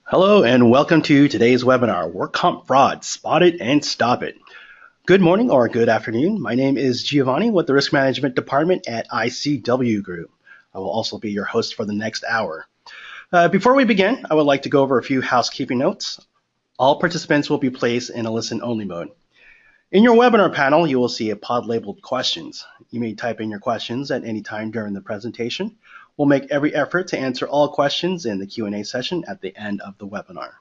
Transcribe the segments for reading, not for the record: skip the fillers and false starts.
Hello and welcome to today's webinar, Work Comp Fraud, Spot It and Stop It. Good morning or good afternoon. My name is Giovanni with the Risk Management Department at ICW Group. I will also be your host for the next hour. Before we begin, I would like to go over a few housekeeping notes. All participants will be placed in a listen-only mode. In your webinar panel, you will see a pod labeled questions. You may type in your questions at any time during the presentation. We'll make every effort to answer all questions in the Q&A session at the end of the webinar.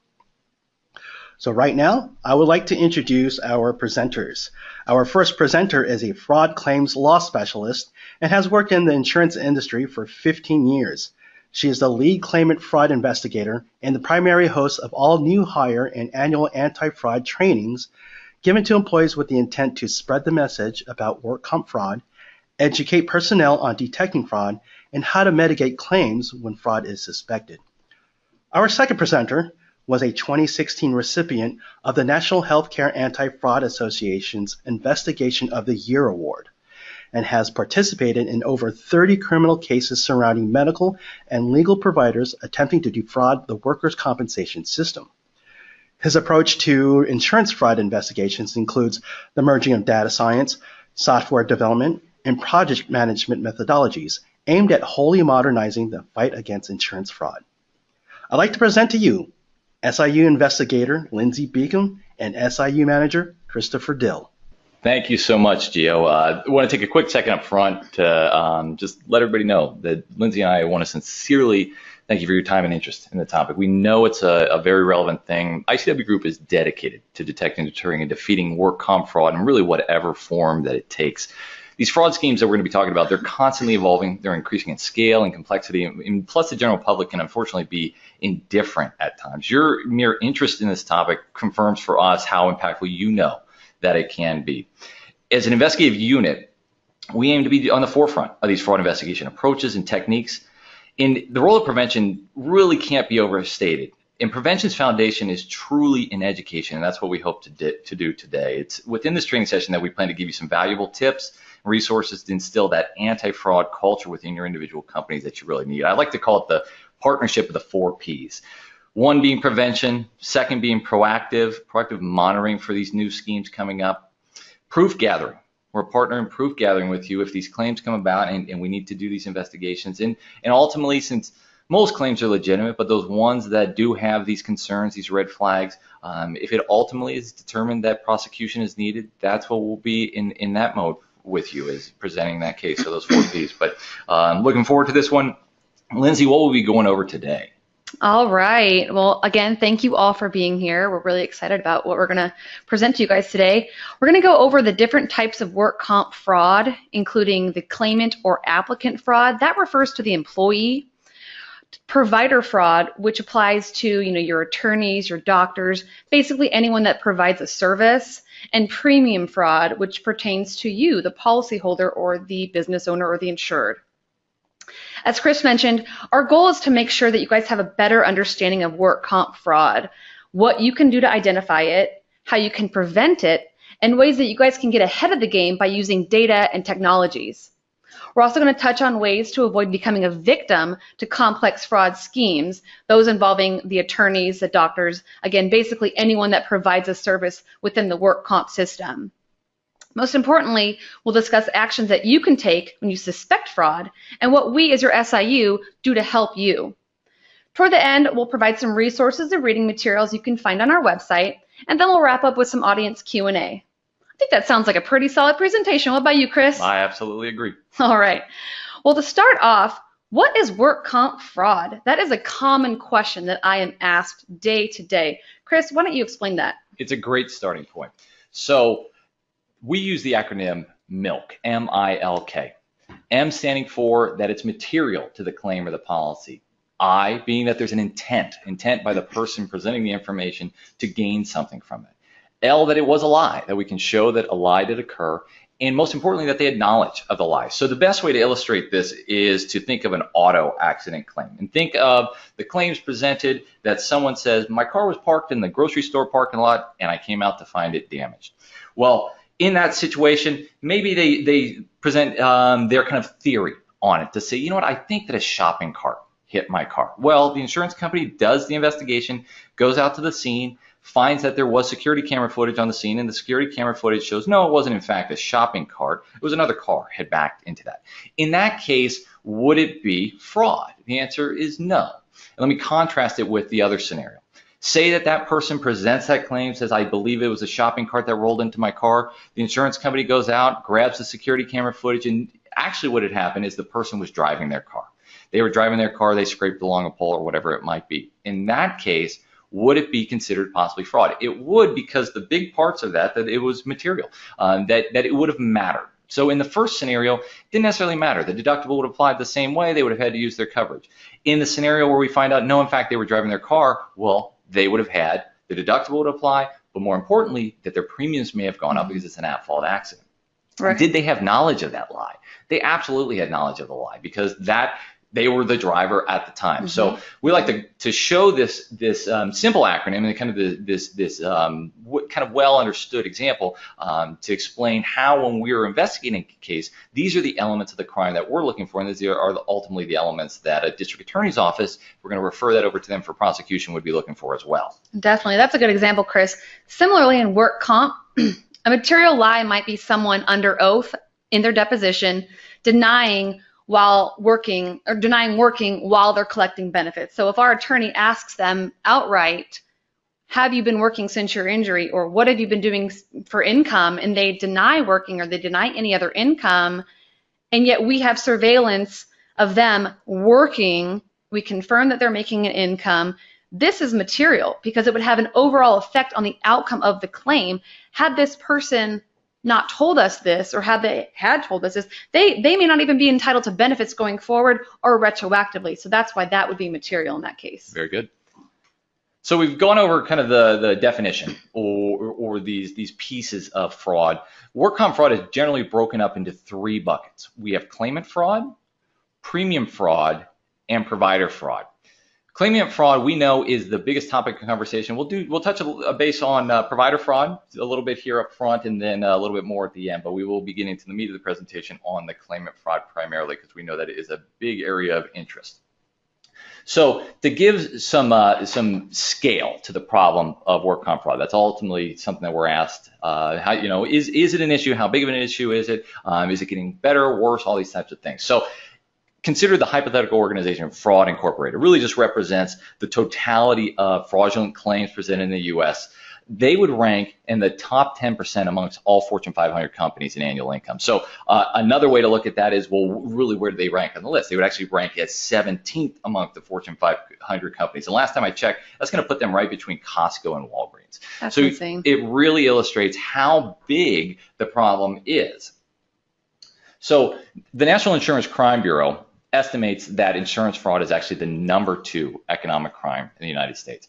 So right now, I would like to introduce our presenters. Our first presenter is a fraud claims law specialist and has worked in the insurance industry for 15 years. She is the lead claimant fraud investigator and the primary host of all new hire and annual anti-fraud trainings given to employees with the intent to spread the message about work comp fraud, educate personnel on detecting fraud, and how to mitigate claims when fraud is suspected. Our second presenter was a 2016 recipient of the National Healthcare Anti-Fraud Association's Investigation of the Year Award and has participated in over 30 criminal cases surrounding medical and legal providers attempting to defraud the workers' compensation system. His approach to insurance fraud investigations includes the merging of data science, software development, and project management methodologies aimed at wholly modernizing the fight against insurance fraud. I'd like to present to you SIU investigator Lindsay Beacom and SIU manager Christopher Dill. Thank you so much, Gio. I want to take a quick second up front to just let everybody know that Lindsay and I want to sincerely thank you for your time and interest in the topic. We know it's a very relevant thing. ICW Group is dedicated to detecting, deterring, and defeating work comp fraud in really whatever form that it takes. These fraud schemes that we're going to be talking about, they're constantly evolving. They're increasing in scale and complexity, and plus the general public can unfortunately be indifferent at times. Your mere interest in this topic confirms for us how impactful you know that it can be. As an investigative unit, we aim to be on the forefront of these fraud investigation approaches and techniques. And the role of prevention really can't be overstated. And prevention's foundation is truly in education, and that's what we hope to do today. It's within this training session that we plan to give you some valuable tips, resources to instill that anti-fraud culture within your individual companies that you really need. I like to call it the partnership of the 4 Ps. One being prevention, second being proactive monitoring for these new schemes coming up, proof gathering. We're partnering proof gathering with you if these claims come about and we need to do these investigations. And ultimately, since most claims are legitimate, but those ones that do have these concerns, these red flags, if it ultimately is determined that prosecution is needed, that's what we'll be in that mode with you, is presenting that case. So those 4 Ps. But looking forward to this one. Lindsay, what will we be going over today? All right. Well, again, thank you all for being here. We're really excited about what we're going to present to you guys today. We're going to go over the different types of work comp fraud, including the claimant or applicant fraud. That refers to the employee. Provider fraud, which applies to your attorneys, your doctors, basically anyone that provides a service. And premium fraud, which pertains to you, the policyholder or the business owner or the insured. As Chris mentioned, our goal is to make sure that you guys have a better understanding of work comp fraud, what you can do to identify it, how you can prevent it, and ways that you guys can get ahead of the game by using data and technologies. We're also going to touch on ways to avoid becoming a victim to complex fraud schemes, those involving the attorneys, the doctors, again, basically anyone that provides a service within the work comp system. Most importantly, we'll discuss actions that you can take when you suspect fraud and what we as your SIU do to help you. Toward the end, we'll provide some resources and reading materials you can find on our website, and then we'll wrap up with some audience Q&A. I think that sounds like a pretty solid presentation. What about you, Chris? I absolutely agree. All right. Well, to start off, what is work comp fraud? That is a common question that I am asked day to day. Chris, why don't you explain that? It's a great starting point. So we use the acronym MILK, M-I-L-K. M standing for that it's material to the claim or the policy. I being that there's an intent by the person presenting the information to gain something from it. L, that it was a lie, that we can show that a lie did occur, and most importantly, that they had knowledge of the lie. So the best way to illustrate this is to think of an auto accident claim. And think of the claims presented that someone says, my car was parked in the grocery store parking lot and I came out to find it damaged. Well, in that situation, maybe they present their kind of theory on it to say, you know what, I think that a shopping cart hit my car? Well, the insurance company does the investigation, goes out to the scene, finds that there was security camera footage on the scene, and the security camera footage shows no, it wasn't in fact a shopping cart. It was another car had backed into that. In that case, would it be fraud? The answer is no. And let me contrast it with the other scenario. Say that that person presents that claim, says, I believe it was a shopping cart that rolled into my car. The insurance company goes out, grabs the security camera footage, and actually what had happened is the person was driving their car. They were driving their car, they scraped along a pole or whatever it might be. In that case, would it be considered possibly fraud? It would, because the big parts of that it was material, that it would have mattered. So in the first scenario, it didn't necessarily matter. The deductible would have applied the same way. They would have had to use their coverage. In the scenario where we find out, no, in fact, they were driving their car, well, they would have had, the deductible would apply, but more importantly, that their premiums may have gone up because it's an at-fault accident. Right. Did they have knowledge of that lie? They absolutely had knowledge of the lie, because they were the driver at the time. So we like to show this simple acronym and kind of this kind of well understood example to explain how, when we are investigating a case, these are the elements of the crime that we're looking for, and these are ultimately the elements that a district attorney's office, we're going to refer that over to them for prosecution, would be looking for as well. Definitely, that's a good example, Chris. Similarly, in work comp, a material lie might be someone under oath in their deposition denying working while they're collecting benefits. So if our attorney asks them outright, have you been working since your injury, or what have you been doing for income, and they deny working or they deny any other income, and yet we have surveillance of them working, we confirm that they're making an income, this is material because it would have an overall effect on the outcome of the claim. Had this person not told us this, or had they had told us this, they may not even be entitled to benefits going forward or retroactively. So that's why that would be material in that case. Very good. So we've gone over kind of the definition or these pieces of fraud. Work comp fraud is generally broken up into three buckets. We have claimant fraud, premium fraud, and provider fraud. Claimant fraud, we know, is the biggest topic of conversation. We'll touch a base on provider fraud a little bit here up front, and then a little bit more at the end. But we will be getting to the meat of the presentation on the claimant fraud primarily, because we know that it is a big area of interest. So to give some scale to the problem of work comp fraud, that's ultimately something that we're asked. Is it an issue? How big of an issue is it? Is it getting better or worse? All these types of things. So consider the hypothetical organization Fraud Incorporated. It really just represents the totality of fraudulent claims presented in the U.S. They would rank in the top 10% amongst all Fortune 500 companies in annual income. So another way to look at that is, well, really, where do they rank on the list? They would actually rank as 17th among the Fortune 500 companies. And last time I checked, that's going to put them right between Costco and Walgreens. That's insane. It really illustrates how big the problem is. So the National Insurance Crime Bureau estimates that insurance fraud is actually the #2 economic crime in the United States,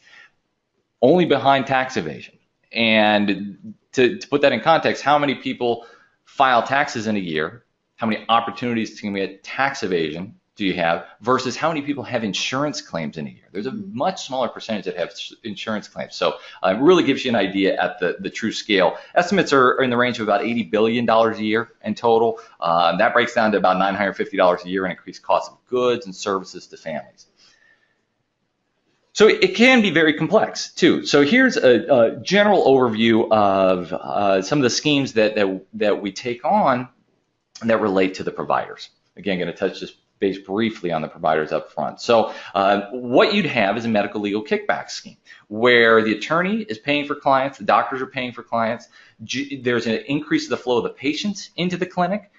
only behind tax evasion. And to put that in context, how many people file taxes in a year? How many opportunities to commit tax evasion do you have versus how many people have insurance claims in a year? There's a much smaller percentage that have insurance claims. So it really gives you an idea at the true scale. Estimates are in the range of about $80 billion a year in total. That breaks down to about $950 a year in increased costs of goods and services to families. So it can be very complex too. So here's a general overview of some of the schemes that we take on that relate to the providers. Again, going to touch this base briefly on the providers up front. So what you'd have is a medical legal kickback scheme where the attorney is paying for clients, the doctors are paying for clients, there's an increase of the flow of the patients into the clinic.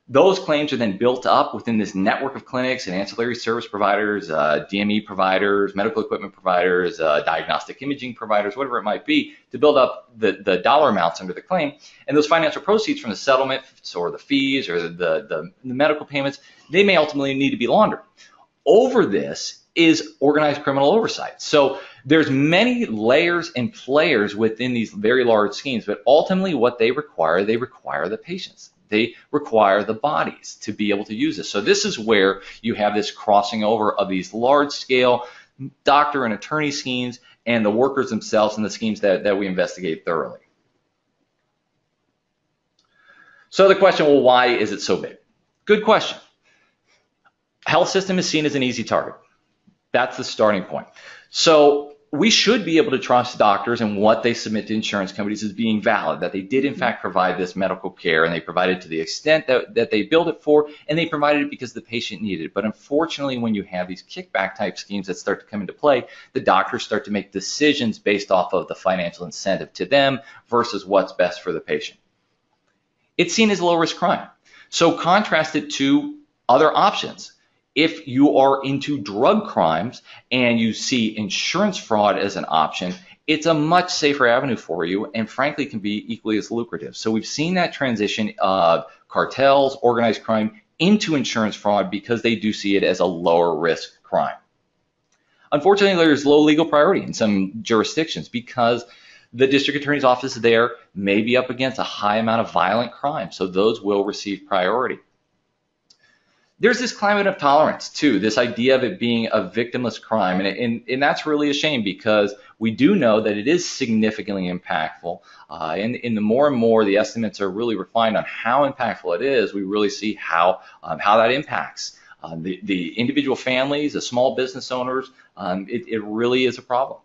Those claims are then built up within this network of clinics and ancillary service providers, DME providers, medical equipment providers, diagnostic imaging providers, whatever it might be, to build up the dollar amounts under the claim. And those financial proceeds from the settlement or the fees or the medical payments, they may ultimately need to be laundered. Over this is organized criminal oversight. So there's many layers and players within these very large schemes, but ultimately what they require the patients. They require the bodies to be able to use this. So this is where you have this crossing over of these large-scale doctor and attorney schemes and the workers themselves and the schemes that we investigate thoroughly. So the question, well, why is it so big? Good question. Health system is seen as an easy target. That's the starting point. So we should be able to trust doctors and what they submit to insurance companies as being valid, that they did in fact provide this medical care, and they provided to the extent that they billed it for, and they provided it because the patient needed it. But unfortunately, when you have these kickback type schemes that start to come into play, the doctors start to make decisions based off of the financial incentive to them versus what's best for the patient. It's seen as a low risk crime. So contrast it to other options. If you are into drug crimes and you see insurance fraud as an option, it's a much safer avenue for you and frankly can be equally as lucrative. So we've seen that transition of cartels, organized crime into insurance fraud because they do see it as a lower risk crime. Unfortunately, there's low legal priority in some jurisdictions because the district attorney's office there may be up against a high amount of violent crime, so those will receive priority. There's this climate of tolerance too, this idea of it being a victimless crime, and that's really a shame because we do know that it is significantly impactful, and the more and more the estimates are really refined on how impactful it is, we really see how that impacts the individual families, the small business owners. It really is a problem.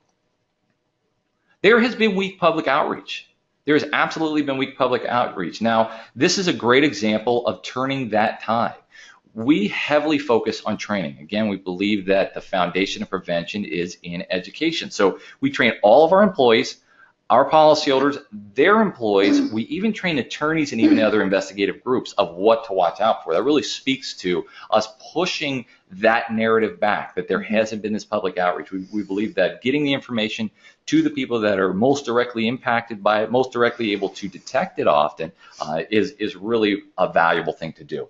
There has been weak public outreach. There's absolutely been weak public outreach. Now, this is a great example of turning that tide. We heavily focus on training. Again, we believe that the foundation of prevention is in education. So we train all of our employees, our policyholders, their employees. We even train attorneys and even other investigative groups of what to watch out for. That really speaks to us pushing that narrative back, that there hasn't been this public outreach. We believe that getting the information to the people that are most directly impacted by it, most directly able to detect it often, is really a valuable thing to do.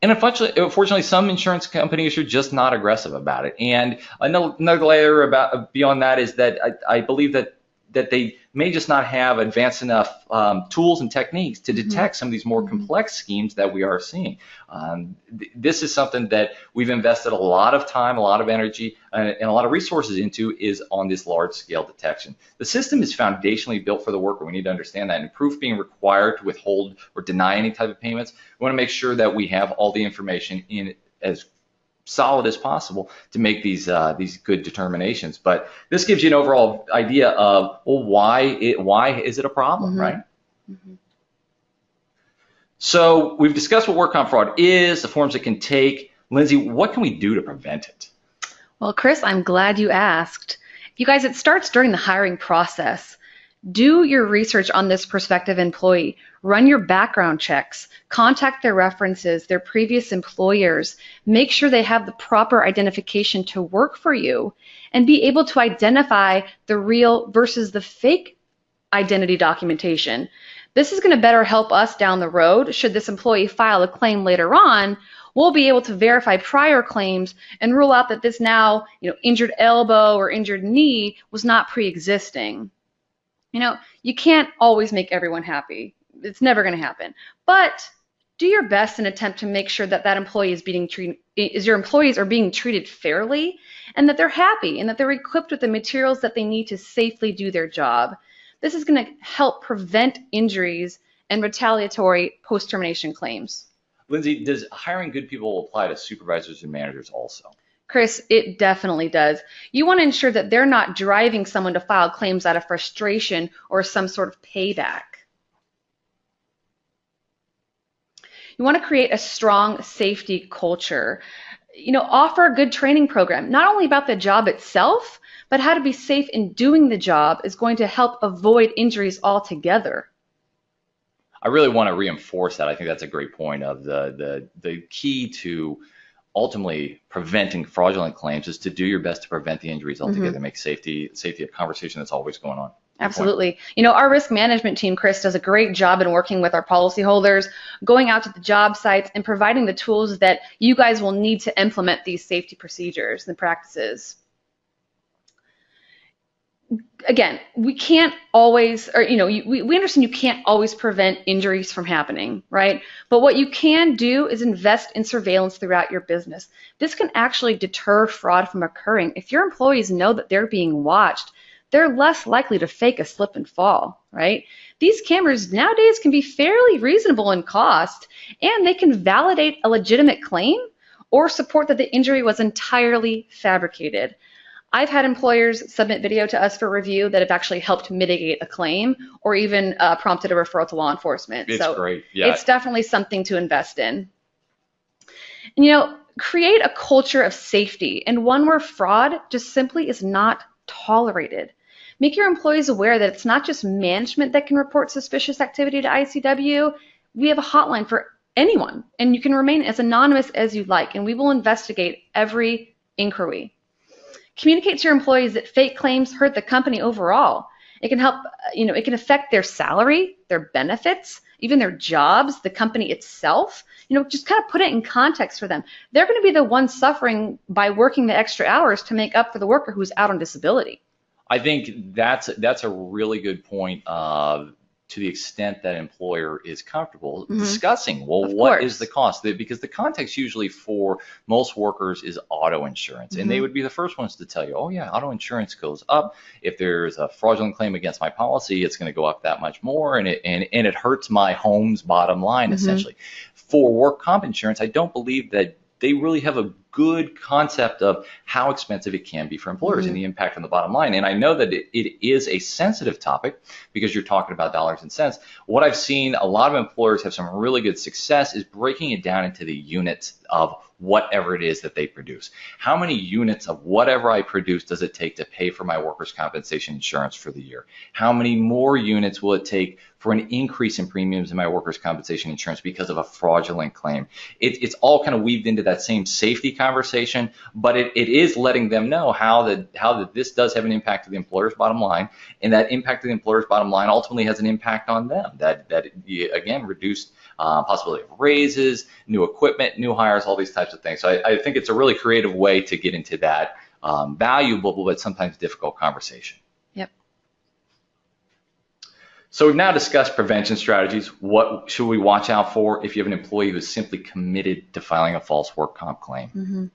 And unfortunately, some insurance companies are just not aggressive about it. And another layer beyond that is that I believe that they may just not have advanced enough tools and techniques to detect some of these more complex schemes that we are seeing. This is something that we've invested a lot of time, a lot of energy, and a lot of resources into, is on this large-scale detection. The system is foundationally built for the worker. We need to understand that. And proof being required to withhold or deny any type of payments, we want to make sure that we have all the information in as solid as possible to make these good determinations. But this gives you an overall idea of, well, why is it a problem, right? So we've discussed what work comp fraud is, the forms it can take. Lindsay, what can we do to prevent it? Well, Chris, I'm glad you asked. You guys, it starts during the hiring process. Do your research on this prospective employee. Run your background checks. Contact their references, their previous employers. Make sure they have the proper identification to work for you, and be able to identify the real versus the fake identity documentation. This is going to better help us down the road. Should this employee file a claim later on, we'll be able to verify prior claims and rule out that this now, injured elbow or injured knee was not pre-existing. You can't always make everyone happy. It's never going to happen. But do your best and attempt to make sure that employee your employees are being treated fairly, and that they're happy and that they're equipped with the materials that they need to safely do their job. This is going to help prevent injuries and retaliatory post-termination claims. Lindsay, does hiring good people apply to supervisors and managers also? Chris, it definitely does. You want to ensure that they're not driving someone to file claims out of frustration or some sort of payback. You want to create a strong safety culture. Offer a good training program, not only about the job itself, but how to be safe in doing the job is going to help avoid injuries altogether. I really want to reinforce that. I think that's a great point of the key to ultimately preventing fraudulent claims is to do your best to prevent the injuries altogether, make safety a conversation that's always going on. Absolutely. Our risk management team, Chris, does a great job in working with our policyholders, going out to the job sites and providing the tools that you guys will need to implement these safety procedures and practices. Again, we can't always, we understand you can't always prevent injuries from happening, right? But what you can do is invest in surveillance throughout your business. This can actually deter fraud from occurring. If your employees know that they're being watched, they're less likely to fake a slip and fall, right? These cameras nowadays can be fairly reasonable in cost, and they can validate a legitimate claim or support that the injury was entirely fabricated. I've had employers submit video to us for review that have actually helped mitigate a claim or even prompted a referral to law enforcement. It's so great. Yeah. It's definitely something to invest in. And, create a culture of safety and one where fraud just simply is not tolerated. Make your employees aware that it's not just management that can report suspicious activity to ICW. We have a hotline for anyone, and you can remain as anonymous as you like, and we will investigate every inquiry. Communicate to your employees that fake claims hurt the company overall. It can help, it can affect their salary, their benefits, even their jobs, the company itself. Just kind of put it in context for them. They're going to be the ones suffering by working the extra hours to make up for the worker who's out on disability. I think that's a really good point. To the extent that an employer is comfortable discussing, well, what is the cost? Because the context usually for most workers is auto insurance, and they would be the first ones to tell you, oh yeah, auto insurance goes up. If there's a fraudulent claim against my policy, it's going to go up that much more, and it hurts my home's bottom line, essentially. For work comp insurance, I don't believe that they really have a good concept of how expensive it can be for employers and the impact on the bottom line. And I know that it is a sensitive topic because you're talking about dollars and cents. What I've seen a lot of employers have some really good success is breaking it down into the units of whatever it is that they produce. How many units of whatever I produce does it take to pay for my workers' compensation insurance for the year? How many more units will it take for an increase in premiums in my workers' compensation insurance because of a fraudulent claim? It's all kind of weaved into that same safety conversation, but it is letting them know how that this does have an impact to the employer's bottom line, and that impact to the employer's bottom line ultimately has an impact on them. That again, reduced possibility of raises, new equipment, new hires, all these types of things. So I think it's a really creative way to get into that valuable but sometimes difficult conversation. Yep. So we've now discussed prevention strategies. What should we watch out for if you have an employee who is simply committed to filing a false work comp claim?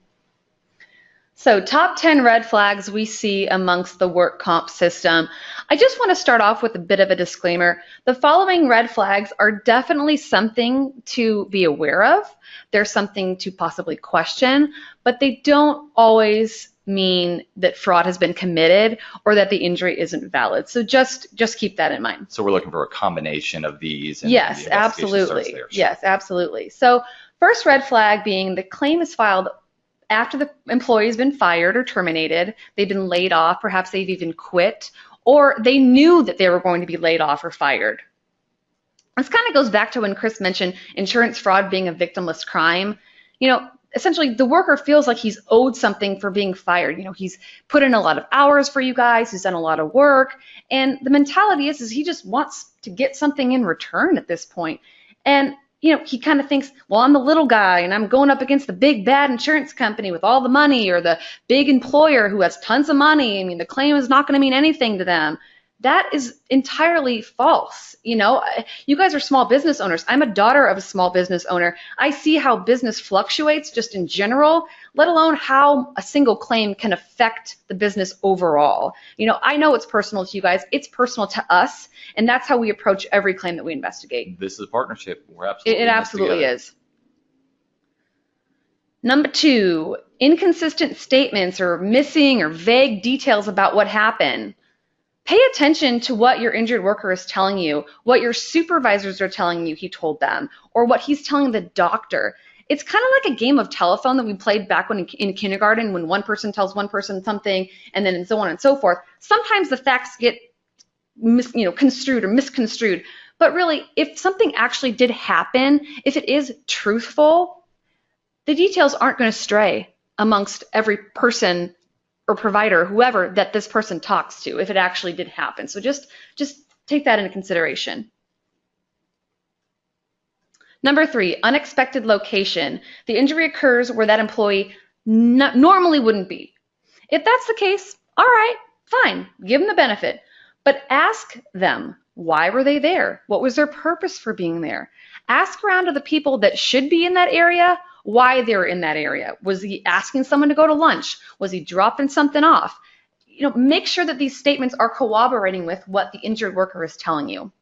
So top 10 red flags we see amongst the work comp system. I just want to start off with a bit of a disclaimer. The following red flags are definitely something to be aware of. They're something to possibly question, but they don't always mean that fraud has been committed or that the injury isn't valid. So just keep that in mind. So we're looking for a combination of these. And yes, absolutely. There, sure. Yes, absolutely. So first red flag being the claim is filed after the employee has been fired or terminated, they've been laid off, perhaps they've even quit, or they knew that they were going to be laid off or fired. This kind of goes back to when Chris mentioned insurance fraud being a victimless crime. Essentially the worker feels like he's owed something for being fired. He's put in a lot of hours for you guys, he's done a lot of work, and the mentality is he just wants to get something in return at this point. And he kind of thinks, well, I'm the little guy and I'm going up against the big bad insurance company with all the money, or the big employer who has tons of money. I mean, the claim is not going to mean anything to them. That is entirely false. You guys are small business owners. I'm a daughter of a small business owner. I see how business fluctuates just in general, let alone how a single claim can affect the business overall. I know it's personal to you guys. It's personal to us, and that's how we approach every claim that we investigate. This is a partnership. We're absolutely It absolutely is. Number 2, inconsistent statements or missing or vague details about what happened. Pay attention to what your injured worker is telling you, what your supervisors are telling you he told them, or what he's telling the doctor. It's kind of like a game of telephone that we played back when in kindergarten, when one person tells one person something, and then so on and so forth. Sometimes the facts get construed or misconstrued. But really, if something actually did happen, if it is truthful, the details aren't going to stray amongst every person or provider, whoever that this person talks to, if it actually did happen. So just take that into consideration. Number 3, unexpected location. The injury occurs where that employee normally wouldn't be. If that's the case, all right, fine, give them the benefit. But ask them, why were they there? What was their purpose for being there? Ask around to the people that should be in that area why they're in that area. Was he asking someone to go to lunch? Was he dropping something off? Make sure that these statements are corroborating with what the injured worker is telling you.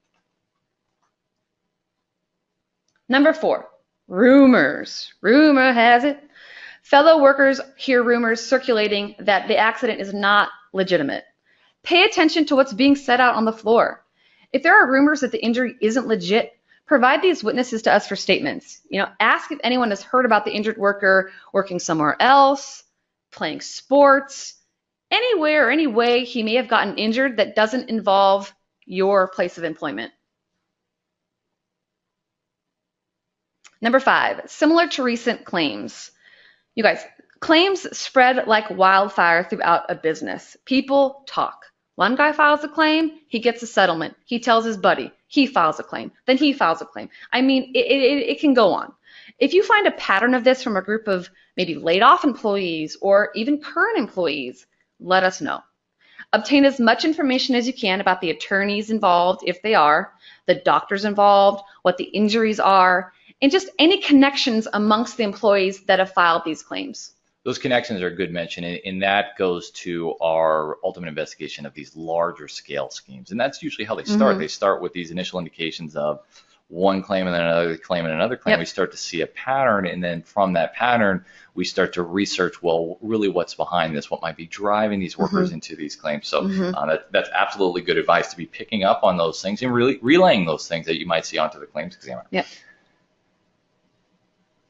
Number 4, rumors. Rumor has it Fellow workers hear rumors circulating that the accident is not legitimate. Pay attention to what's being said out on the floor. If there are rumors that the injury isn't legit, provide these witnesses to us for statements. Ask if anyone has heard about the injured worker working somewhere else, playing sports, anywhere or any way he may have gotten injured that doesn't involve your place of employment. Number 5, similar to recent claims. You guys, claims spread like wildfire throughout a business. People talk. One guy files a claim, he gets a settlement. He tells his buddy, he files a claim, then he files a claim. I mean, it can go on. If you find a pattern of this from a group of maybe laid off employees or even current employees, let us know. Obtain as much information as you can about the attorneys involved, if they are, the doctors involved, what the injuries are, and just any connections amongst the employees that have filed these claims. Those connections are a good mention, and that goes to our ultimate investigation of these larger scale schemes. And that's usually how they start. Mm-hmm. They start with these initial indications of one claim and then another claim and another claim. Yep. We start to see a pattern, and then from that pattern, we start to research, well, really what's behind this? What might be driving these workers into these claims? So that's absolutely good advice to be picking up on those things and really relaying those things that you might see onto the claims examiner. Yep.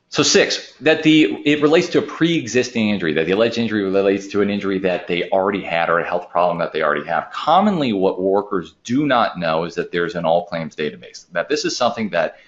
So 6, that it relates to a pre-existing injury, that the alleged injury relates to an injury that they already had or a health problem that they already have. Commonly, what workers do not know is that there's an all claims database, that this is something that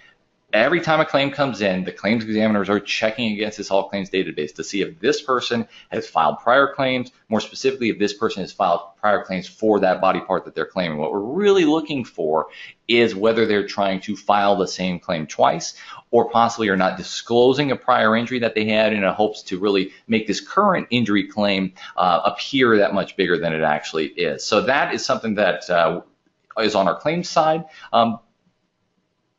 every time a claim comes in, the claims examiners are checking against this all claims database to see if this person has filed prior claims, more specifically, if this person has filed prior claims for that body part that they're claiming. What we're really looking for is whether they're trying to file the same claim twice or possibly are not disclosing a prior injury that they had in hopes to really make this current injury claim appear that much bigger than it actually is. So that is something that is on our claims side.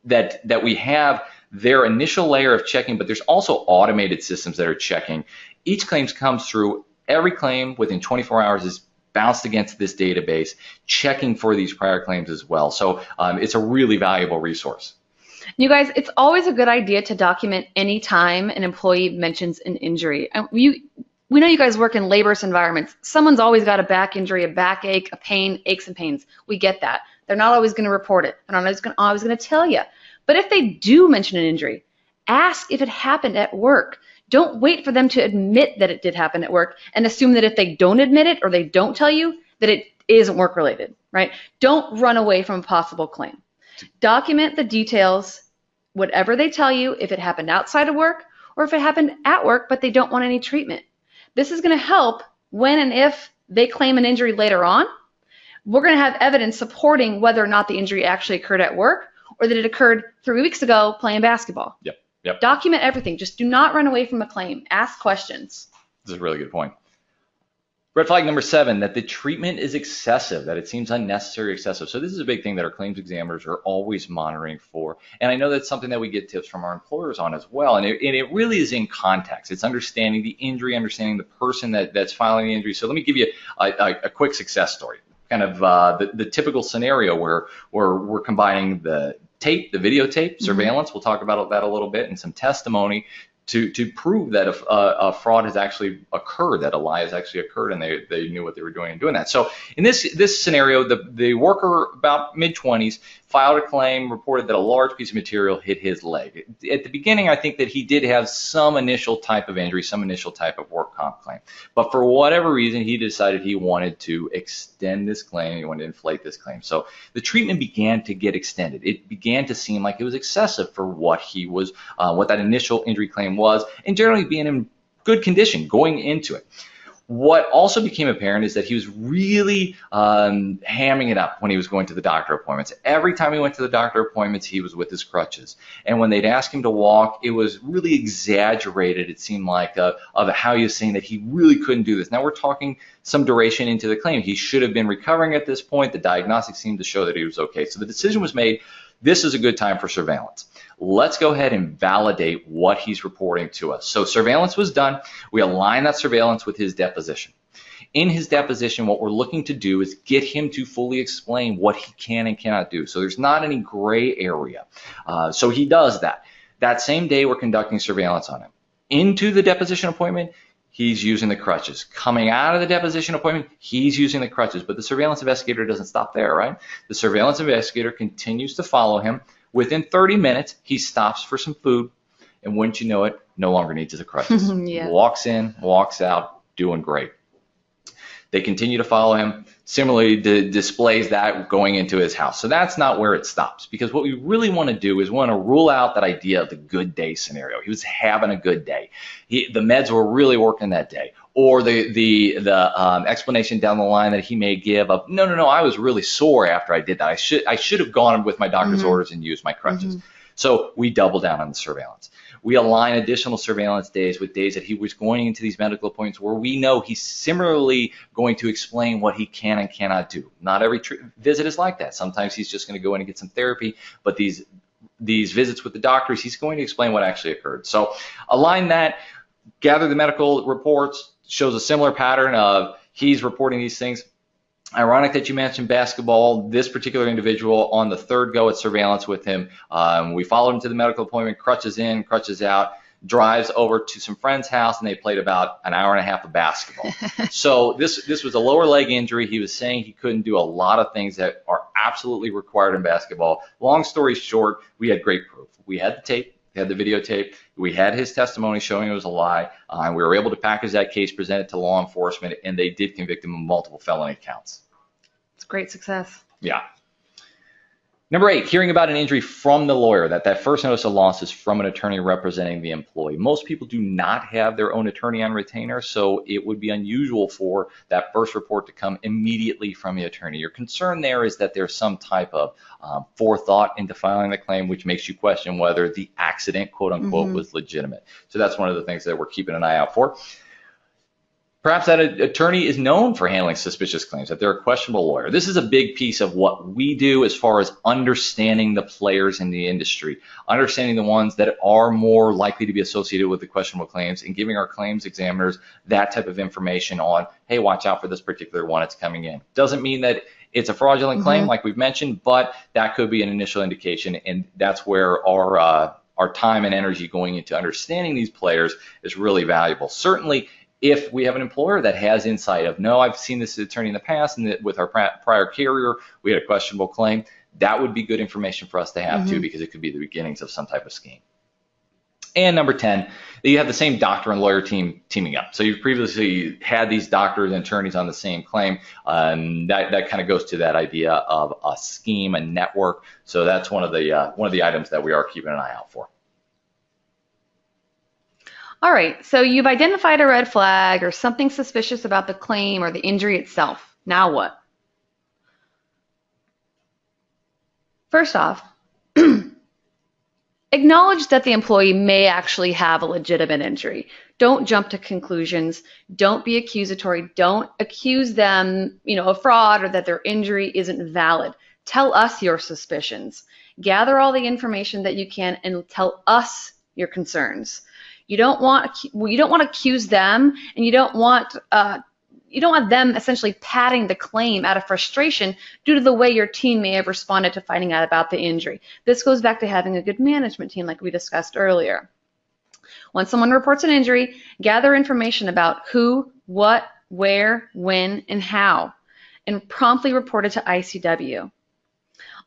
That we have their initial layer of checking, but there's also automated systems that are checking. Each claim comes through. Every claim within 24 hours is bounced against this database, checking for these prior claims as well. So it's a really valuable resource. You guys, it's always a good idea to document any time an employee mentions an injury. We know you guys work in laborious environments. Someone's always got a back injury, a backache, a pain, aches and pains. We get that. They're not always going to report it. They're not always going to tell you. But if they do mention an injury, ask if it happened at work. Don't wait for them to admit that it did happen at work and assume that if they don't admit it or they don't tell you that it isn't work related, right? Don't run away from a possible claim. Document the details, whatever they tell you, if it happened outside of work or if it happened at work but they don't want any treatment. This is going to help when and if they claim an injury later on. We're going to have evidence supporting whether or not the injury actually occurred at work or that it occurred 3 weeks ago playing basketball. Yep. Document everything. Just do not run away from a claim. Ask questions. This is a really good point. Red flag number 7, that the treatment is excessive, that it seems unnecessary, excessive. So this is a big thing that our claims examiners are always monitoring for. And I know that's something that we get tips from our employers on as well. And it really is in context. It's understanding the injury, understanding the person that's filing the injury. So let me give you a quick success story. Kind of the typical scenario where we're combining the tape, the videotape, surveillance. We'll talk about that a little bit, and some testimony to prove that a fraud has actually occurred, that a lie has actually occurred, and they knew what they were doing in doing that. So in this scenario, the worker, about mid-20s, filed a claim, reported that a large piece of material hit his leg. At the beginning, I think that he did have some initial type of injury, some initial type of work comp claim. But for whatever reason, he decided he wanted to extend this claim, he wanted to inflate this claim. So the treatment began to get extended. It began to seem like it was excessive for what what that initial injury claim was, and generally being in good condition going into it. What also became apparent is that he was really hamming it up when he was going to the doctor appointments. Every time he went to the doctor appointments, he was with his crutches. And when they'd ask him to walk, it was really exaggerated, it seemed like, of how he was saying that he really couldn't do this. Now we're talking some duration into the claim. He should have been recovering at this point. The diagnostics seemed to show that he was okay. So the decision was made, this is a good time for surveillance. Let's go ahead and validate what he's reporting to us. So surveillance was done. We align that surveillance with his deposition. In his deposition, what we're looking to do is get him to fully explain what he can and cannot do. So there's not any gray area. So he does that. That same day, we're conducting surveillance on him. into the deposition appointment, he's using the crutches. Coming out of the deposition appointment, he's using the crutches. But the surveillance investigator doesn't stop there, right? The surveillance investigator continues to follow him. Within 30 minutes, he stops for some food, and wouldn't you know it, no longer needs the crutches. Yeah. Walks in, walks out, doing great. They continue to follow him. Similarly, displays that going into his house. So that's not where it stops, because what we really want to do is we want to rule out that idea of the good day scenario. He was having a good day. The meds were really working that day. Or the explanation down the line that he may give of, no, I was really sore after I did that. I should have gone with my doctor's orders and used my crutches. So we double down on the surveillance. We align additional surveillance days with days that he was going into these medical appointments where we know he's similarly going to explain what he can and cannot do. Not every visit is like that. Sometimes he's just going to go in and get some therapy, but these visits with the doctors, he's going to explain what actually occurred. So align that, gather the medical reports, shows a similar pattern of he's reporting these things. Ironic that you mentioned basketball. This particular individual, on the third go at surveillance with him, we followed him to the medical appointment, crutches in, crutches out, drives over to some friend's house, and they played about an hour and a half of basketball. So this was a lower leg injury. He was saying he couldn't do a lot of things that are absolutely required in basketball. Long story short, we had great proof. We had the tape. We had the videotape. We had his testimony showing it was a lie. And we were able to package that case, present it to law enforcement, and they did convict him of multiple felony counts. It's great success. Yeah. Number 8, hearing about an injury from the lawyer, that first notice of loss is from an attorney representing the employee. Most people do not have their own attorney on retainer, so it would be unusual for that first report to come immediately from the attorney. Your concern there is that there's some type of forethought into filing the claim, which makes you question whether the accident, quote unquote, was legitimate. So that's one of the things that we're keeping an eye out for. Perhaps that attorney is known for handling suspicious claims, that they're a questionable lawyer. This is a big piece of what we do as far as understanding the players in the industry, understanding the ones that are more likely to be associated with the questionable claims, and giving our claims examiners that type of information on, hey, watch out for this particular one, it's coming in. Doesn't mean that it's a fraudulent claim like we've mentioned, but that could be an initial indication, and that's where our time and energy going into understanding these players is really valuable. Certainly, if we have an employer that has insight of, no, I've seen this attorney in the past, and that with our prior carrier, we had a questionable claim, that would be good information for us to have too, because it could be the beginnings of some type of scheme. And number 10, you have the same doctor and lawyer team teaming up. So you've previously had these doctors and attorneys on the same claim. That kind of goes to that idea of a scheme, a network. So that's one of the items that we are keeping an eye out for. All right, so you've identified a red flag or something suspicious about the claim or the injury itself. Now what? First off, acknowledge that the employee may actually have a legitimate injury. Don't jump to conclusions. Don't be accusatory. Don't accuse them, of fraud or that their injury isn't valid. Tell us your suspicions. Gather all the information that you can and tell us your concerns. You don't want to accuse them, and you don't want them essentially padding the claim out of frustration due to the way your team may have responded to finding out about the injury. This goes back to having a good management team like we discussed earlier. Once someone reports an injury, gather information about who, what, where, when, and how, and promptly report it to ICW.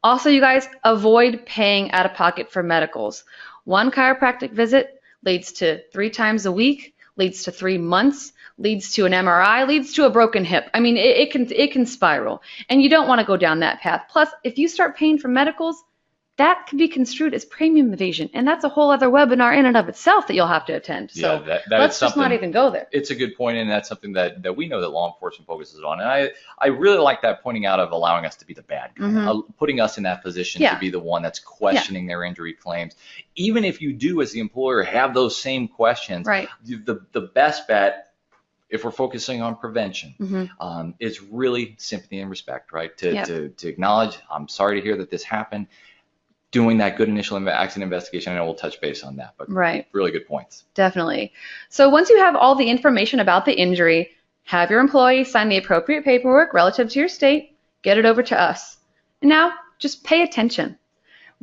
Also, you guys, avoid paying out of pocket for medicals. One chiropractic visit leads to 3 times a week, leads to 3 months, leads to an MRI, leads to a broken hip. I mean, it can spiral, and you don't want to go down that path. Plus, if you start paying for medicals, that could be construed as premium evasion, and that's a whole other webinar in and of itself that you'll have to attend. So let's just not even go there. It's a good point, and that's something that we know that law enforcement focuses on. And I really like that pointing out of allowing us to be the bad guy, putting us in that position to be the one that's questioning their injury claims. Even if you do, as the employer, have those same questions, right. The best bet, if we're focusing on prevention, is really sympathy and respect, right? To acknowledge, I'm sorry to hear that this happened. Doing that good initial accident investigation, I know we'll touch base on that, but really good points. Definitely. So once you have all the information about the injury, have your employee sign the appropriate paperwork relative to your state, get it over to us. And now just pay attention.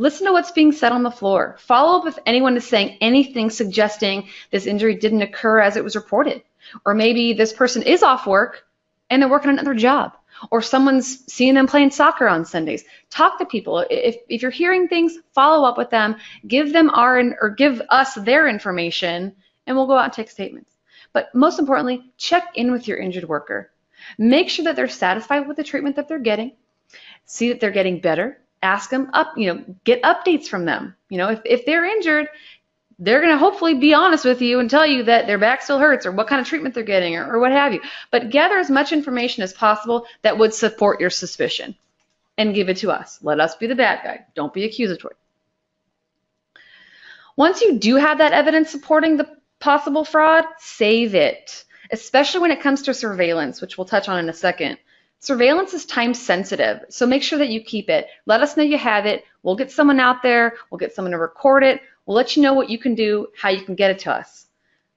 Listen to what's being said on the floor. Follow up if anyone is saying anything suggesting this injury didn't occur as it was reported. Or maybe this person is off work and they're working another job. Or someone's seeing them playing soccer on Sundays. Talk to people. If you're hearing things, follow up with them. Give us their information, and we'll go out and take statements. But most importantly, check in with your injured worker. Make sure that they're satisfied with the treatment that they're getting. See that they're getting better. Ask them get updates from them. If they're injured, they're going to hopefully be honest with you and tell you that their back still hurts or what kind of treatment they're getting or what have you. But gather as much information as possible that would support your suspicion and give it to us. Let us be the bad guy. Don't be accusatory. Once you do have that evidence supporting the possible fraud, save it, especially when it comes to surveillance, which we'll touch on in a second. Surveillance is time sensitive, so make sure that you keep it. Let us know you have it. We'll get someone out there. We'll get someone to record it. We'll let you know what you can do, how you can get it to us.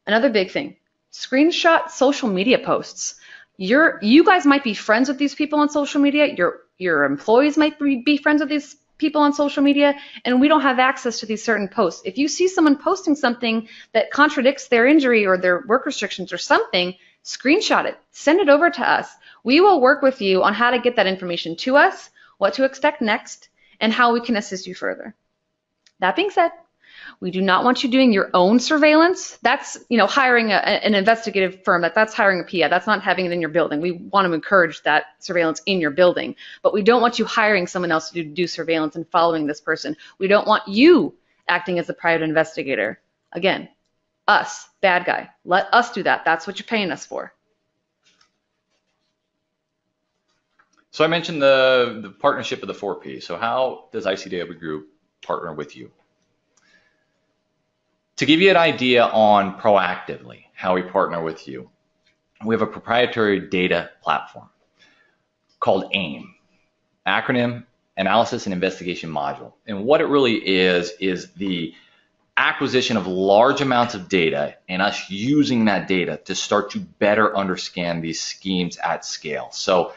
Another big thing, screenshot social media posts. You guys might be friends with these people on social media. Your employees might be friends with these people on social media, and we don't have access to these certain posts. If you see someone posting something that contradicts their injury or their work restrictions or something, screenshot it. Send it over to us. We will work with you on how to get that information to us, what to expect next, and how we can assist you further. That being said, we do not want you doing your own surveillance. That's hiring an investigative firm. That's hiring a PI. That's not having it in your building. We want to encourage that surveillance in your building. But we don't want you hiring someone else to do surveillance and following this person. We don't want you acting as a private investigator. Again, us, bad guy. Let us do that. That's what you're paying us for. So I mentioned the partnership of the 4P. So how does ICW Group partner with you? To give you an idea on proactively how we partner with you, we have a proprietary data platform called AIM, acronym Analysis and Investigation Module. And what it really is the acquisition of large amounts of data and us using that data to start to better understand these schemes at scale. So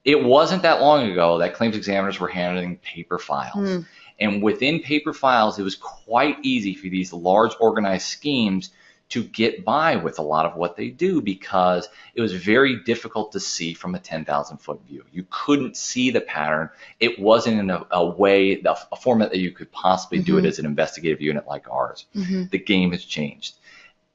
it wasn't that long ago that claims examiners were handling paper files. And within paper files, it was quite easy for these large organized schemes to get by with a lot of what they do because it was very difficult to see from a 10,000-foot view. You couldn't see the pattern. It wasn't in a format that you could possibly do it as an investigative unit like ours. The game has changed.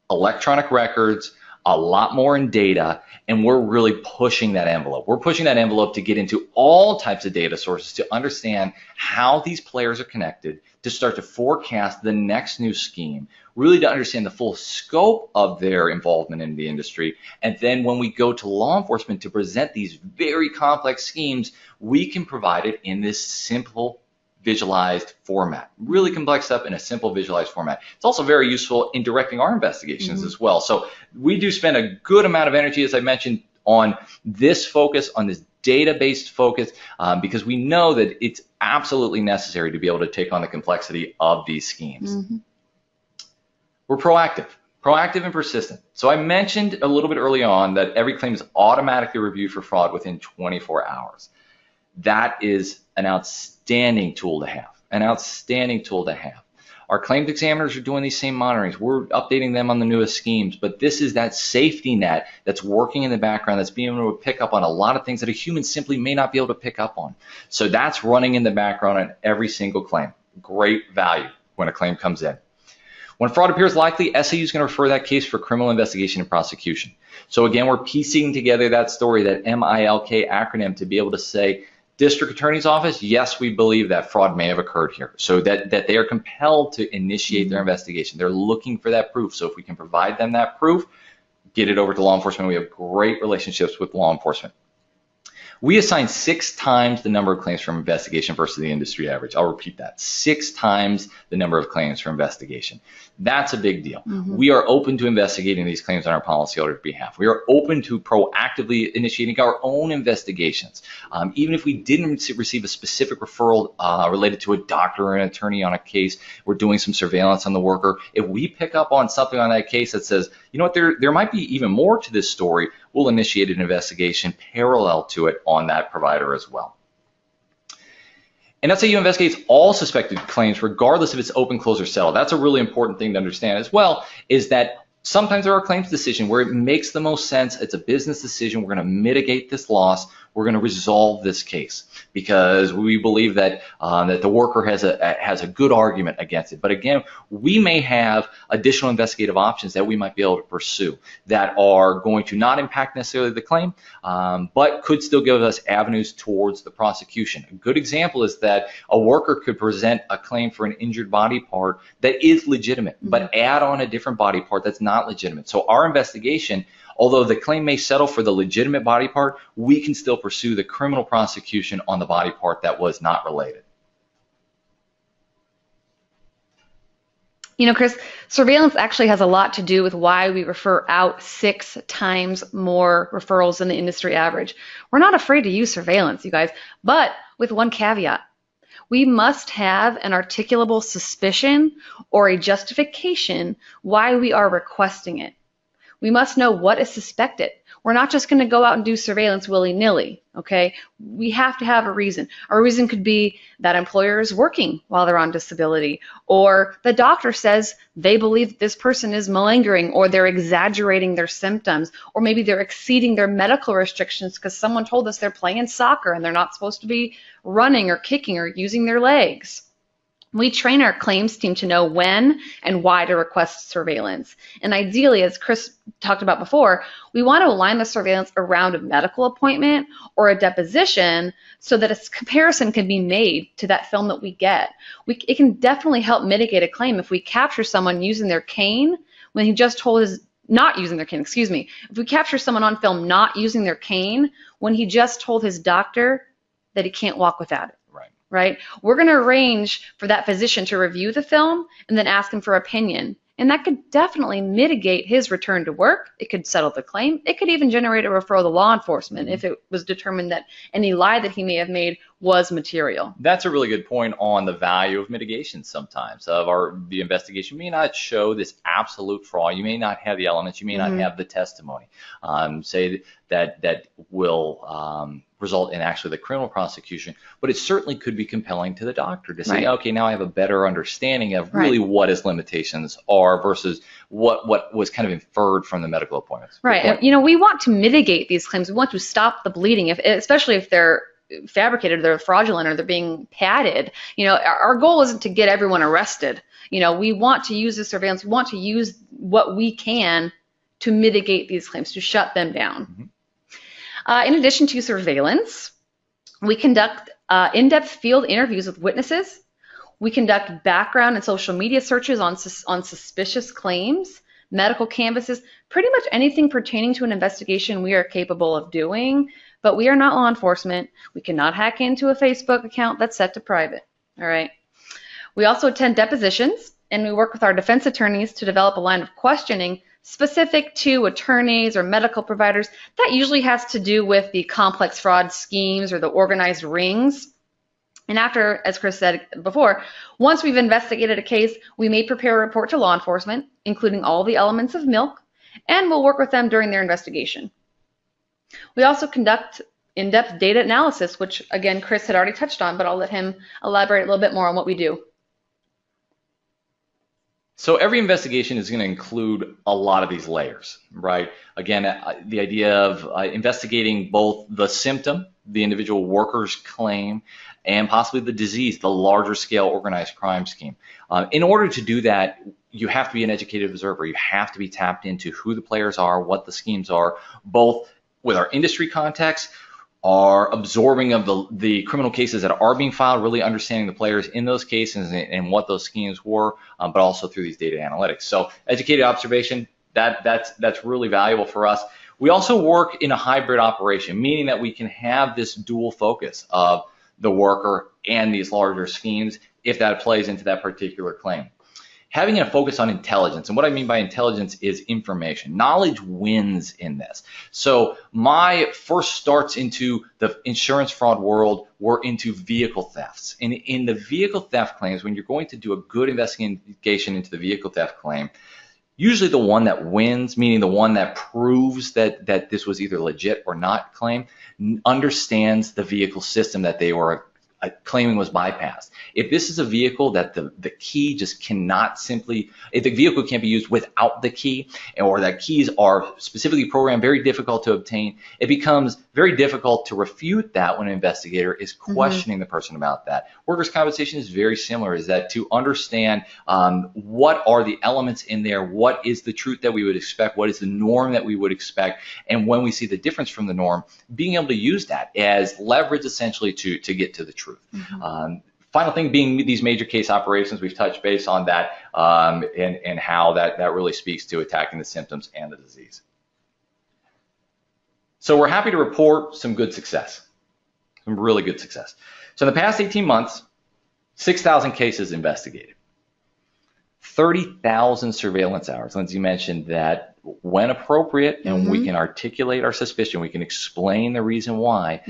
Electronic records, a lot more in data, and we're really pushing that envelope. We're pushing that envelope to get into all types of data sources to understand how these players are connected, to start to forecast the next new scheme, really to understand the full scope of their involvement in the industry. And then when we go to law enforcement to present these very complex schemes, we can provide it in this simple visualized format, really complex stuff in a simple visualized format. It's also very useful in directing our investigations as well. So we do spend a good amount of energy, as I mentioned, on this focus, on this data-based focus, because we know that it's absolutely necessary to be able to take on the complexity of these schemes. We're proactive and persistent. So I mentioned a little bit early on that every claim is automatically reviewed for fraud within 24 hours. That is an outstanding tool to have, Our claims examiners are doing these same monitorings. We're updating them on the newest schemes, but this is that safety net that's working in the background, that's being able to pick up on a lot of things that a human simply may not be able to pick up on. So that's running in the background on every single claim. Great value when a claim comes in. When fraud appears likely, SAU is going to refer that case for criminal investigation and prosecution. So again, we're piecing together that story, that MILK acronym, to be able to say, District Attorney's Office, yes, we believe that fraud may have occurred here. So that they are compelled to initiate their investigation. They're looking for that proof. So if we can provide them that proof, get it over to law enforcement. We have great relationships with law enforcement. We assign 6 times the number of claims from investigation versus the industry average. I'll repeat that. 6 times the number of claims for investigation. That's a big deal. We are open to investigating these claims on our policyholder's behalf. We are open to proactively initiating our own investigations. Even if we didn't receive a specific referral related to a doctor or an attorney on a case, we're doing some surveillance on the worker. If we pick up on something on that case that says, you know what, there might be even more to this story, we'll initiate an investigation parallel to it on that provider as well. And SAU investigates all suspected claims regardless if it's open, closed, or settled. That's a really important thing to understand as well, is that sometimes there are claims decisions where it makes the most sense. It's a business decision. We're going to mitigate this loss. We're going to resolve this case because we believe that that the worker has a good argument against it. But again, we may have additional investigative options that we might be able to pursue that are going to not impact necessarily the claim, but could still give us avenues towards the prosecution. A good example is that a worker could present a claim for an injured body part that is legitimate, but add on a different body part that's not legitimate. So our investigation, although the claim may settle for the legitimate body part, we can still pursue the criminal prosecution on the body part that was not related. You know, Chris, surveillance actually has a lot to do with why we refer out 6 times more referrals than the industry average. We're not afraid to use surveillance, you guys, but with one caveat. We must have an articulable suspicion or a justification why we are requesting it. We must know what is suspected. We're not just going to go out and do surveillance willy-nilly, okay? We have to have a reason. Our reason could be that employer is working while they're on disability, or the doctor says they believe this person is malingering, or they're exaggerating their symptoms, or maybe they're exceeding their medical restrictions because someone told us they're playing soccer and they're not supposed to be running or kicking or using their legs. We train our claims team to know when and why to request surveillance. And ideally, as Chris talked about before, we want to align the surveillance around a medical appointment or a deposition so that a comparison can be made to that film that we get. It can definitely help mitigate a claim if we capture someone using their cane when he just told his, not using their cane, excuse me. If we capture someone on film not using their cane when he just told his doctor that he can't walk without it. Right? We're going to arrange for that physician to review the film and then ask him for opinion. And that could definitely mitigate his return to work. It could settle the claim. It could even generate a referral to law enforcement if it was determined that any lie that he may have made was material. That's a really good point on the value of mitigation sometimes. The investigation may not show this absolute fraud. You may not have the elements. You may not have the testimony. Say that will result in actually the criminal prosecution, but it certainly could be compelling to the doctor to say, okay, now I have a better understanding of really what his limitations are versus what was kind of inferred from the medical appointments. Right. And, you know, we want to mitigate these claims. We want to stop the bleeding, especially if they're fabricated, they're fraudulent, or they're being padded. You know, our goal isn't to get everyone arrested. You know, we want to use the surveillance. We want to use what we can to mitigate these claims, to shut them down. In addition to surveillance, we conduct in-depth field interviews with witnesses. We conduct background and social media searches on suspicious claims, medical canvases, pretty much anything pertaining to an investigation we are capable of doing, but we are not law enforcement. We cannot hack into a Facebook account that's set to private, all right? We also attend depositions, and we work with our defense attorneys to develop a line of questioning specific to attorneys or medical providers. That usually has to do with the complex fraud schemes or the organized rings. And after, as Chris said before, once we've investigated a case, we may prepare a report to law enforcement, including all the elements of milk, and we'll work with them during their investigation. We also conduct in-depth data analysis, which again, Chris had already touched on, but I'll let him elaborate a little bit more on what we do. So every investigation is going to include a lot of these layers, right? Again, the idea of investigating both the symptom, the individual worker's claim, and possibly the disease, the larger scale organized crime scheme. In order to do that, you have to be an educated observer. You have to be tapped into who the players are, what the schemes are, both with our industry context, are absorbing of the criminal cases that are being filed, really understanding the players in those cases and what those schemes were, but also through these data analytics. So educated observation, that's really valuable for us. We also work in a hybrid operation, meaning that we can have this dual focus of the worker and these larger schemes if that plays into that particular claim. Having a focus on intelligence, and what I mean by intelligence is information. Knowledge wins in this. So my first starts into the insurance fraud world were into vehicle thefts. And in the vehicle theft claims, when you're going to do a good investigation into the vehicle theft claim, usually the one that wins, meaning the one that proves that this was either legit or not claim, understands the vehicle system that they were claiming was bypassed. If this is a vehicle that the key just cannot simply, if the vehicle can't be used without the key, or that keys are specifically programmed, very difficult to obtain, it becomes very difficult to refute that when an investigator is questioning the person about that. Workers' compensation is very similar, is that to understand what are the elements in there, what is the truth that we would expect, what is the norm that we would expect, and when we see the difference from the norm, being able to use that as leverage essentially to get to the truth. Final thing being these major case operations, we've touched base on that and how that really speaks to attacking the symptoms and the disease. So we're happy to report some good success, some really good success. So in the past 18 months, 6,000 cases investigated, 30,000 surveillance hours. Lindsay mentioned that when appropriate and we can articulate our suspicion, we can explain the reason why,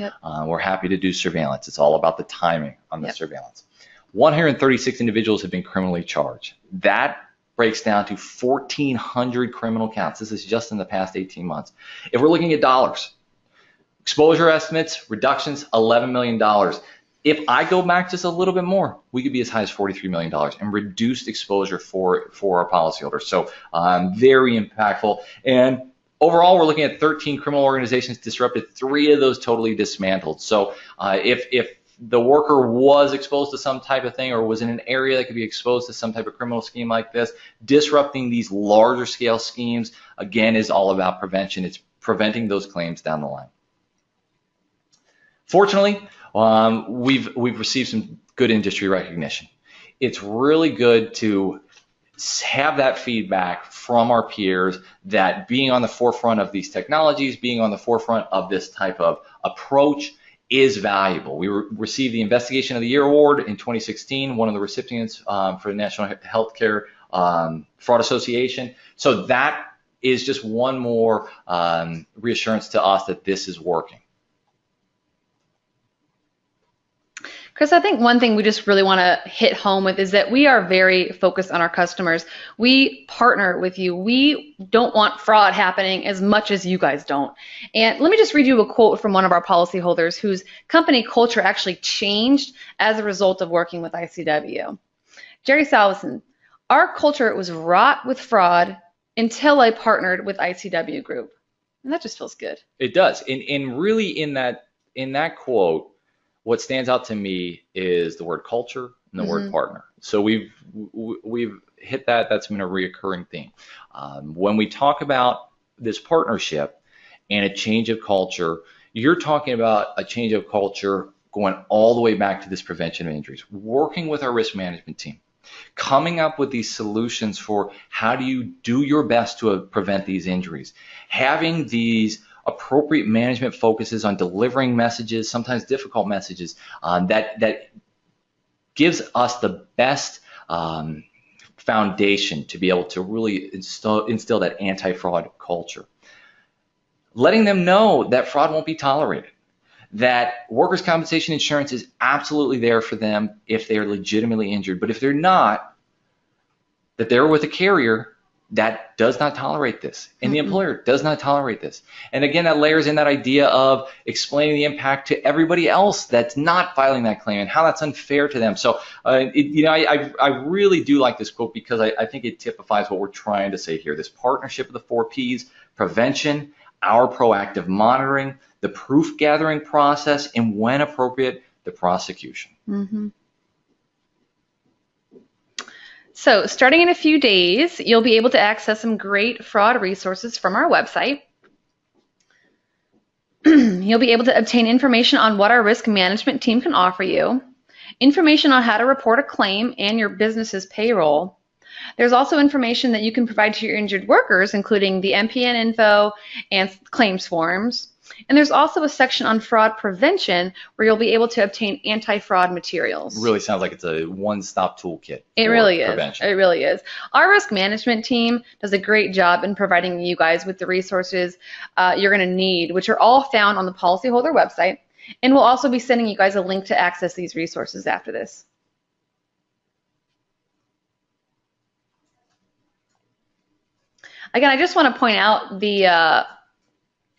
we're happy to do surveillance. It's all about the timing on the surveillance. 136 individuals have been criminally charged. That breaks down to 1,400 criminal counts. This is just in the past 18 months. If we're looking at dollars, exposure estimates, reductions, $11 million. If I go back just a little bit more, we could be as high as $43 million in reduced exposure for our policyholders. So very impactful. And overall, we're looking at 13 criminal organizations disrupted, 3 of those totally dismantled. So if the worker was exposed to some type of thing or was in an area that could be exposed to some type of criminal scheme like this, disrupting these larger scale schemes, again, is all about prevention. It's preventing those claims down the line. Fortunately, we've received some good industry recognition. It's really good to have that feedback from our peers that being on the forefront of these technologies, being on the forefront of this type of approach is valuable. We received the Investigation of the Year Award in 2016, one of the recipients for the National Healthcare Fraud Association. So that is just one more reassurance to us that this is working. Chris, I think one thing we just really want to hit home with is that we are very focused on our customers. We partner with you. We don't want fraud happening as much as you guys don't. And let me just read you a quote from one of our policyholders whose company culture actually changed as a result of working with ICW. Jerry Salveson, our culture was wrought with fraud until I partnered with ICW Group. And that just feels good. It does. And really in that quote, what stands out to me is the word culture and the word partner. So we've hit that. That's been a reoccurring theme. When we talk about this partnership and a change of culture, you're talking about a change of culture going all the way back to this prevention of injuries, working with our risk management team, coming up with these solutions for how do you do your best to prevent these injuries, having these appropriate management focuses on delivering messages, sometimes difficult messages, that gives us the best foundation to be able to really instill that anti-fraud culture. Letting them know that fraud won't be tolerated, that workers' compensation insurance is absolutely there for them if they are legitimately injured, but if they're not, that they're with a carrier that does not tolerate this, and the employer does not tolerate this. And again, that layers in that idea of explaining the impact to everybody else that's not filing that claim and how that's unfair to them. So, I really do like this quote because I think it typifies what we're trying to say here. This partnership of the 4 Ps, prevention, our proactive monitoring, the proof gathering process, and when appropriate, the prosecution. So starting in a few days, you'll be able to access some great fraud resources from our website. You'll be able to obtain information on what our risk management team can offer you, information on how to report a claim and your business's payroll. There's also information that you can provide to your injured workers, including the MPN info and claims forms. And there's also a section on fraud prevention where you'll be able to obtain anti-fraud materials. It really sounds like it's a one-stop toolkit. It really is. Prevention. It really is. Our risk management team does a great job in providing you guys with the resources you're going to need, which are all found on the policyholder website. And we'll also be sending you guys a link to access these resources after this. Again, I just want to point out the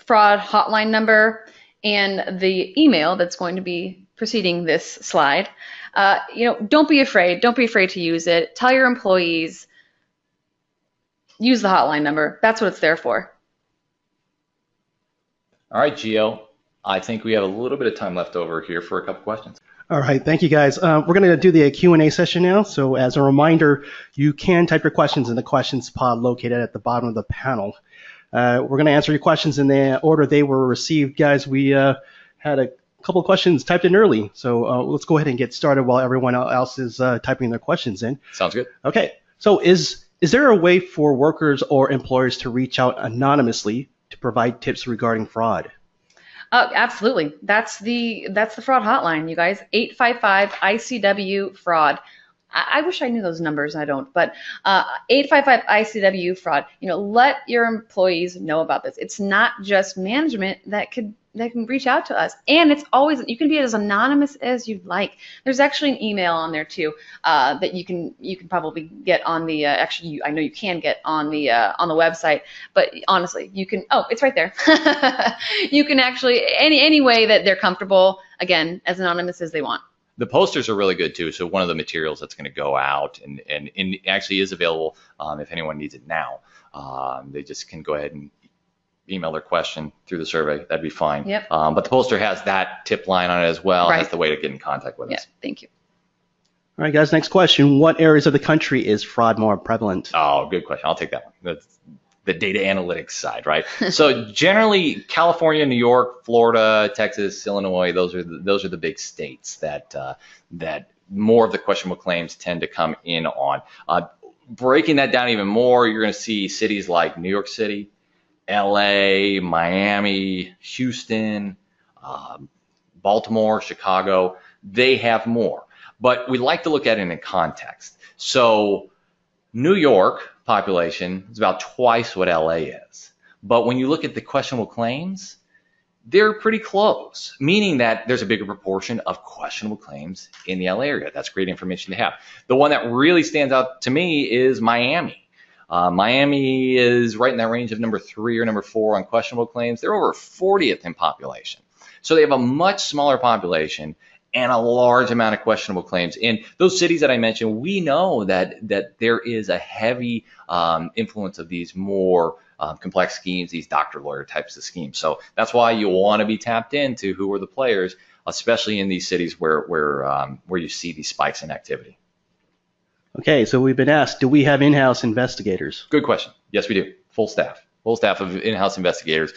fraud hotline number and the email that's going to be preceding this slide. Don't be afraid. Don't be afraid to use it. Tell your employees, use the hotline number. That's what it's there for. All right, Gio, I think we have a little bit of time left over here for a couple questions. All right, thank you guys. We're going to do the Q&A session now. So as a reminder, you can type your questions in the questions pod located at the bottom of the panel. We're going to answer your questions in the order they were received. Guys, we had a couple of questions typed in early. So let's go ahead and get started while everyone else is typing their questions in. Sounds good. Okay, so is there a way for workers or employers to reach out anonymously to provide tips regarding fraud? Absolutely. That's the fraud hotline, you guys. 855 ICW fraud. I wish I knew those numbers. I don't. But 855 ICW fraud. Let your employees know about this. It's not just management that can reach out to us, and it's always, you can be as anonymous as you'd like. There's actually an email on there too that you can probably get on the I know you can get on the website, but honestly you can, it's right there. You can actually any way that they're comfortable, again, as anonymous as they want. The posters are really good too. So one of the materials that's going to go out and actually is available if anyone needs it now. They just can go ahead and email their question through the survey. That'd be fine. Yep. But the poster has that tip line on it as well. Right. That's the way to get in contact with us. Thank you. All right, guys, next question. What areas of the country is fraud more prevalent? Oh, good question. I'll take that one. That's the data analytics side, right? So generally, California, New York, Florida, Texas, Illinois, those are the big states that more of the questionable claims tend to come in on. Breaking that down even more, you're going to see cities like New York City, LA, Miami, Houston, Baltimore, Chicago. They have more, but we like to look at it in context. So New York population is about twice what LA is, but when you look at the questionable claims, they're pretty close, meaning that there's a bigger proportion of questionable claims in the LA area. That's great information to have. The one that really stands out to me is Miami. Miami is right in that range of number 3 or number 4 on questionable claims. They're over 40th in population. So they have a much smaller population and a large amount of questionable claims. In those cities that I mentioned, we know that there is a heavy influence of these more complex schemes, these doctor-lawyer types of schemes. So that's why you want to be tapped into who are the players, especially in these cities where you see these spikes in activity. Okay, so we've been asked, do we have in-house investigators? Good question. Yes, we do. Full staff of in-house investigators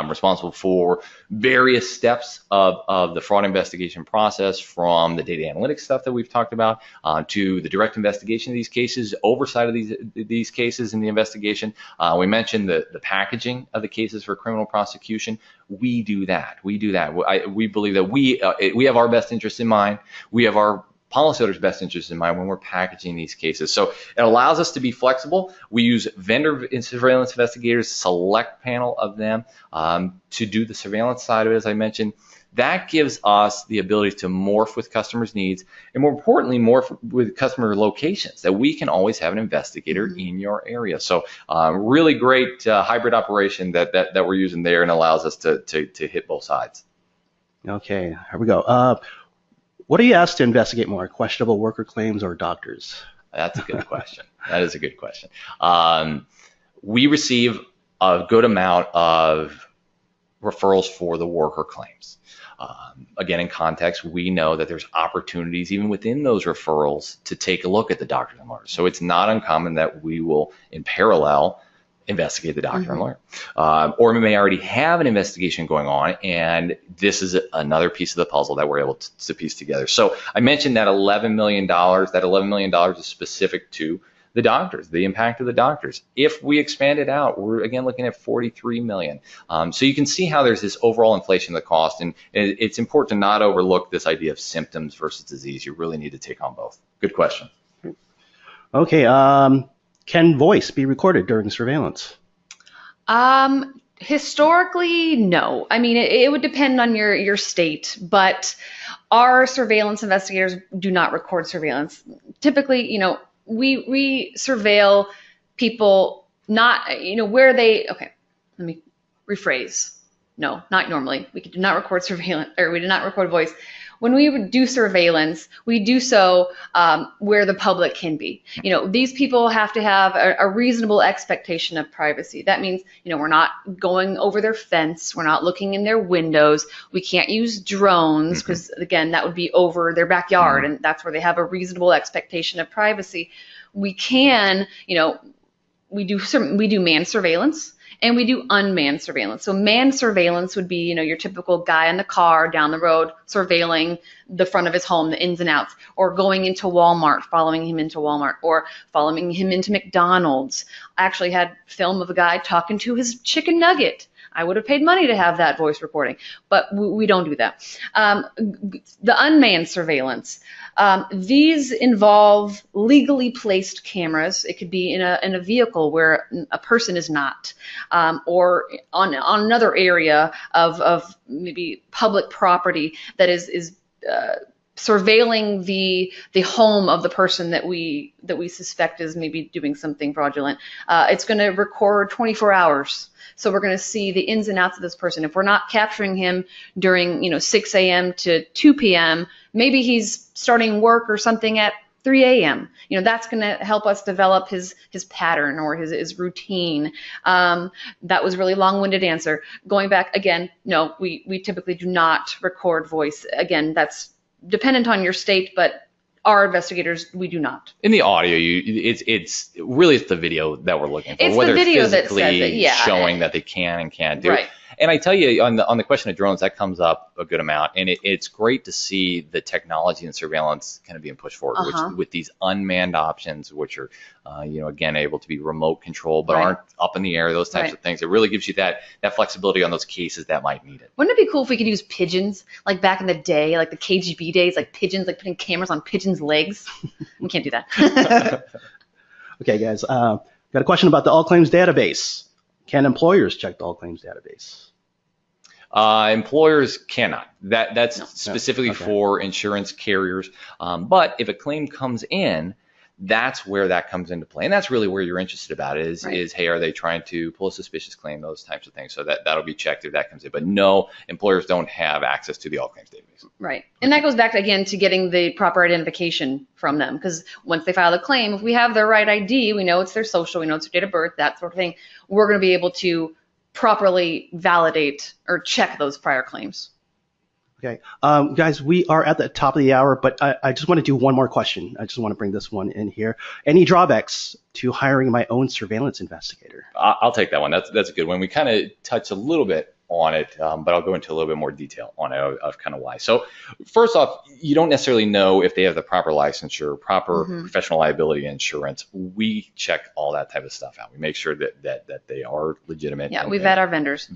responsible for various steps of the fraud investigation process, from the data analytics stuff that we've talked about to the direct investigation of these cases, oversight of these cases in the investigation. We mentioned the packaging of the cases for criminal prosecution. We do that. We believe that we have our best interests in mind. We have our policyholders' best interests in mind when we're packaging these cases. So it allows us to be flexible. We use vendor surveillance investigators, select panel of them to do the surveillance side of it, as I mentioned. That gives us the ability to morph with customers' needs, and more importantly, morph with customer locations, that we can always have an investigator in your area. So really great hybrid operation that we're using there, and allows us to hit both sides. Okay, here we go. What are you asked to investigate more, questionable worker claims or doctors? That's a good question. That is a good question. We receive a good amount of referrals for the worker claims. Again, in context, we know that there's opportunities even within those referrals to take a look at the doctors and lawyers. So it's not uncommon that we will, in parallel, investigate the doctor and lawyer. Or we may already have an investigation going on, and this is another piece of the puzzle that we're able to piece together. So I mentioned that $11 million. That $11 million is specific to the doctors, the impact of the doctors. If we expand it out, we're again looking at $43 million. So you can see how there's this overall inflation of the cost, and it's important to not overlook this idea of symptoms versus disease. You really need to take on both. Good question. Okay. Can voice be recorded during surveillance? Historically, no. I mean, it would depend on your state, but our surveillance investigators do not record surveillance. Typically, we surveil people not, where they, okay, let me rephrase. No, not normally. We do not record surveillance, or we do not record voice. when we would do surveillance, we do so where the public can be. These people have to have a reasonable expectation of privacy. That means, we're not going over their fence. We're not looking in their windows. We can't use drones because, again, that would be over their backyard, and that's where they have a reasonable expectation of privacy. We can, we do manned surveillance. And we do unmanned surveillance. So manned surveillance would be, your typical guy in the car down the road surveilling the front of his home, the ins and outs, or going into Walmart, following him into Walmart, or following him into McDonald's. I actually had film of a guy talking to his chicken nugget. I would have paid money to have that voice recording, but we don't do that. The unmanned surveillance. These involve legally placed cameras. It could be in a vehicle where a person is not, or on another area of maybe public property that is surveilling the home of the person that we suspect is maybe doing something fraudulent. It's going to record 24 hours. So we're going to see the ins and outs of this person. If we're not capturing him during 6 a.m. to 2 p.m., maybe he's starting work or something at 3 a.m. That's going to help us develop his pattern or his routine. That was a really long-winded answer. Going back again, no, we typically do not record voice. Again, that's dependent on your state, but our investigators, we do not. In the audio, it's really the video that we're looking for. It's whether the video it's physically that says it, yeah. showing that they can and can't do. Right. And I tell you, on the question of drones, that comes up a good amount, and it's great to see the technology and surveillance kind of being pushed forward, with these unmanned options, which are, again, able to be remote controlled, but aren't up in the air. Those types of things. It really gives you that flexibility on those cases that might need it. Wouldn't it be cool if we could use pigeons, like back in the day, like the KGB days, like pigeons, like putting cameras on pigeons' legs? We can't do that. Okay, guys, got a question about the All Claims database. Can employers check the All Claims database? Employers cannot. That's specifically for insurance carriers. But if a claim comes in, that's where that comes into play. And that's really where you're interested about it is, hey, are they trying to pull a suspicious claim, those types of things. So that'll be checked if that comes in. But no, employers don't have access to the All Claims database. Right. And that goes back, again, to getting the proper identification from them. Because once they file the claim, if we have their right ID, we know it's their social, we know it's their date of birth, that sort of thing, we're going to be able to properly validate or check those prior claims. Okay. Guys, we are at the top of the hour, but I just want to do one more question. I just want to bring this one in here. Any drawbacks to hiring my own surveillance investigator? I'll take that one. That's a good one. We kind of touched a little bit on it, but I'll go into a little bit more detail on it of kind of why. So first off, you don't necessarily know if they have the proper licensure, proper professional liability insurance. We check all that type of stuff out. We make sure that they are legitimate. Yeah, we vet our vendors.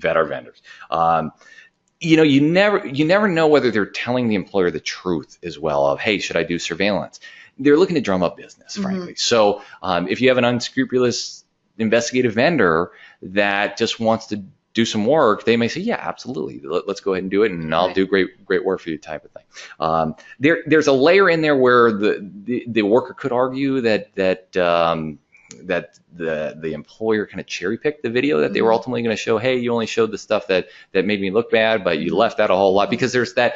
You never know whether they're telling the employer the truth as well of, hey, should I do surveillance? They're looking to drum up business, frankly. So if you have an unscrupulous investigative vendor that just wants to do some work, they may say, yeah, absolutely, let's go ahead and do it, and I'll do great work for you, type of thing. There's a layer in there where the worker could argue that the employer kind of cherry picked the video that they were ultimately going to show. Hey, you only showed the stuff that made me look bad, but you left out a whole lot, because there's that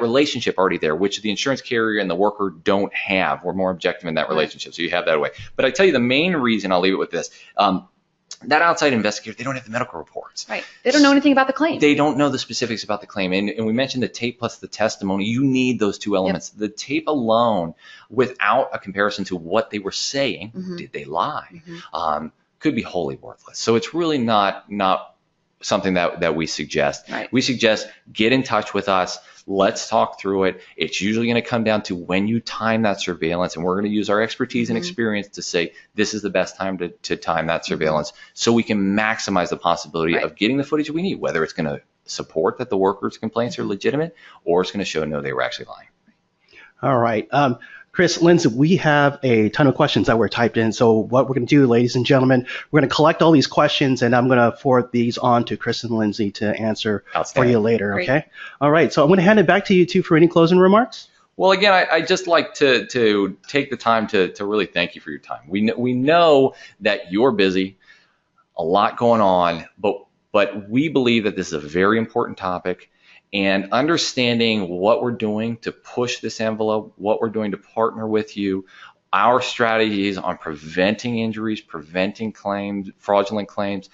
relationship already there, which the insurance carrier and the worker don't have. We're more objective in that relationship, so you have that away. But I tell you, the main reason, I'll leave it with this. That outside investigator, they don't have the medical reports. Right. They don't know anything about the claim. They don't know the specifics about the claim. And we mentioned the tape plus the testimony. You need those two elements. The tape alone, without a comparison to what they were saying, did they lie, could be wholly worthless. So it's really not something that we suggest. Right. We suggest get in touch with us. Let's talk through it. It's usually going to come down to when you time that surveillance, and we're going to use our expertise and experience to say this is the best time to time that surveillance, so we can maximize the possibility of getting the footage we need, whether it's going to support that the worker's complaints are legitimate, or it's going to show no, they were actually lying. All right. Chris, Lindsay, we have a ton of questions that were typed in. So what we're going to do, ladies and gentlemen, we're going to collect all these questions, and I'm going to forward these on to Chris and Lindsay to answer for you later. Great. Okay. All right. So I'm going to hand it back to you two for any closing remarks. Well, again, I just like to take the time to really thank you for your time. We know that you're busy, a lot going on, but we believe that this is a very important topic. and understanding what we're doing to push this envelope, what we're doing to partner with you, our strategies on preventing injuries, preventing claims, fraudulent claims,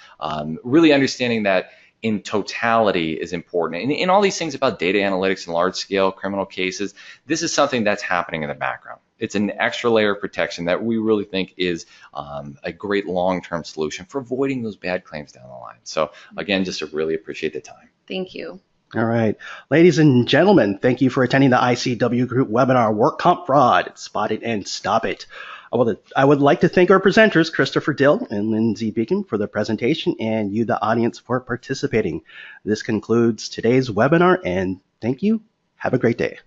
really understanding that in totality is important. And all these things about data analytics and large scale criminal cases, this is something that's happening in the background. It's an extra layer of protection that we really think is a great long-term solution for avoiding those bad claims down the line. So again, just to really appreciate the time. Thank you. All right. Ladies and gentlemen, thank you for attending the ICW Group webinar, Work Comp Fraud, Spot It and Stop It. I would like to thank our presenters, Christopher Dill and Lindsay Beacon, for the presentation, and you, the audience, for participating. This concludes today's webinar, and thank you. Have a great day.